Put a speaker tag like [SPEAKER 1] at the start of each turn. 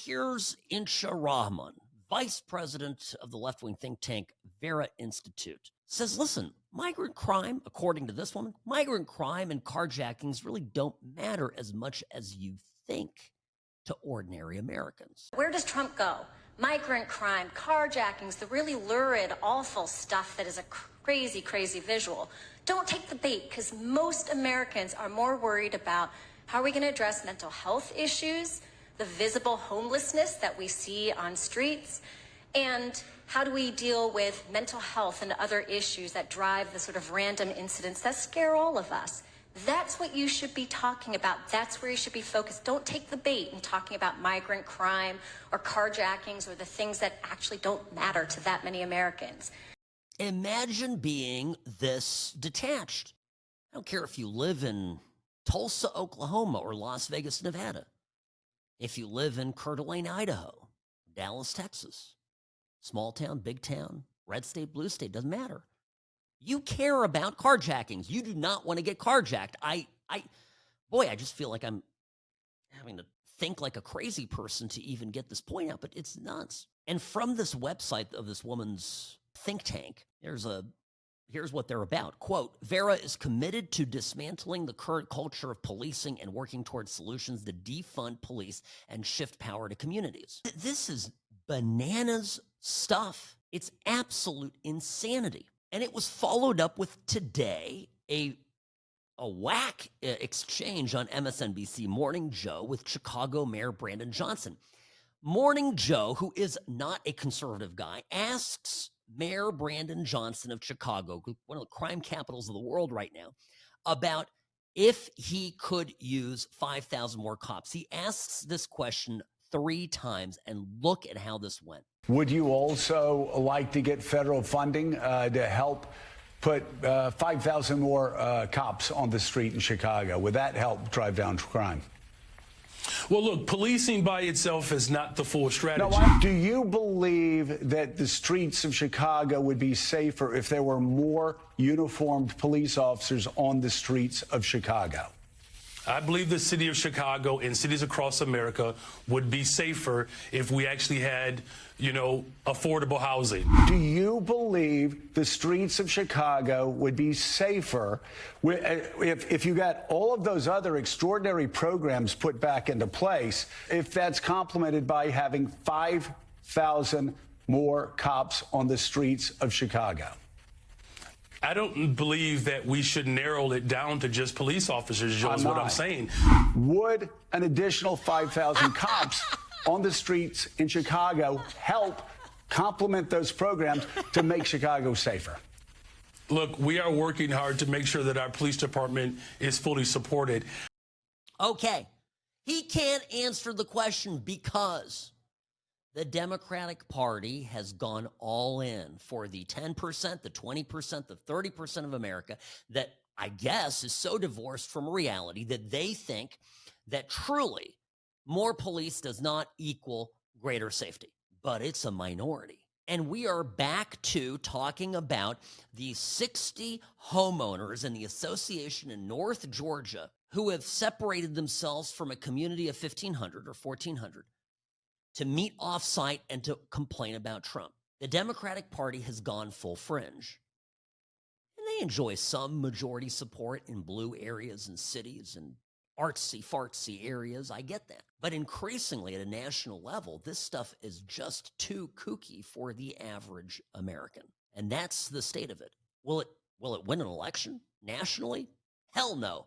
[SPEAKER 1] here's Insha Rahman, vice president of the left-wing think tank Vera Institute, says, listen, migrant crime, according to this woman, migrant crime and carjackings really don't matter as much as you think to ordinary Americans.
[SPEAKER 2] Where does Trump go? Migrant crime, carjackings, the really lurid, awful stuff that is a crazy, crazy visual. Don't take the bait, because most Americans are more worried about how are we going to address mental health issues, the visible homelessness that we see on streets, and how do we deal with mental health and other issues that drive the sort of random incidents that scare all of us. That's what you should be talking about. That's where you should be focused. Don't take the bait in talking about migrant crime or carjackings or the things that actually don't matter to that many Americans.
[SPEAKER 1] Imagine being this detached. I don't care if you live in Tulsa, Oklahoma, or Las Vegas, Nevada. If you live in Coeur d'Alene, Idaho, Dallas, Texas, small town, big town, red state, blue state, doesn't matter. You care about carjackings. You do not want to get carjacked. I just feel like I'm having to think like a crazy person to even get this point out, but it's nuts. And from this website of this woman's think tank, here's what they're about. Quote, Vera is committed to dismantling the current culture of policing and working towards solutions that defund police and shift power to communities. This is bananas stuff. It's absolute insanity. And it was followed up with today, a whack exchange on MSNBC Morning Joe with Chicago Mayor Brandon Johnson. Morning Joe, who is not a conservative guy, asks Mayor Brandon Johnson of Chicago, one of the crime capitals of the world right now, about if he could use 5,000 more cops. He asks this question 3 times, and look at how this went.
[SPEAKER 3] Would you also like to get federal funding to help put 5,000 more cops on the street in Chicago? Would that help drive down crime?
[SPEAKER 4] Well, look, policing by itself is not the full strategy.
[SPEAKER 3] Do you believe that the streets of Chicago would be safer if there were more uniformed police officers on the streets of Chicago?
[SPEAKER 4] I believe the city of Chicago and cities across America would be safer if we actually had, affordable housing.
[SPEAKER 3] Do you believe the streets of Chicago would be safer if you got all of those other extraordinary programs put back into place, if that's complemented by having 5,000 more cops on the streets of Chicago?
[SPEAKER 4] I don't believe that we should narrow it down to just police officers, Joe, is what I'm saying.
[SPEAKER 3] Would an additional 5,000 cops on the streets in Chicago help complement those programs to make Chicago safer?
[SPEAKER 4] Look, we are working hard to make sure that our police department is fully supported.
[SPEAKER 1] Okay. He can't answer the question because the Democratic Party has gone all in for the 10%, the 20%, the 30% of America that I guess is so divorced from reality that they think that truly more police does not equal greater safety. But it's a minority. And we are back to talking about the 60 homeowners in the association in North Georgia who have separated themselves from a community of 1,500 or 1,400 to meet off-site and to complain about Trump. The Democratic Party has gone full fringe. And they enjoy some majority support in blue areas and cities and artsy-fartsy areas. I get that. But increasingly at a national level, this stuff is just too kooky for the average American. And that's the state of it. Will it win an election nationally? Hell no.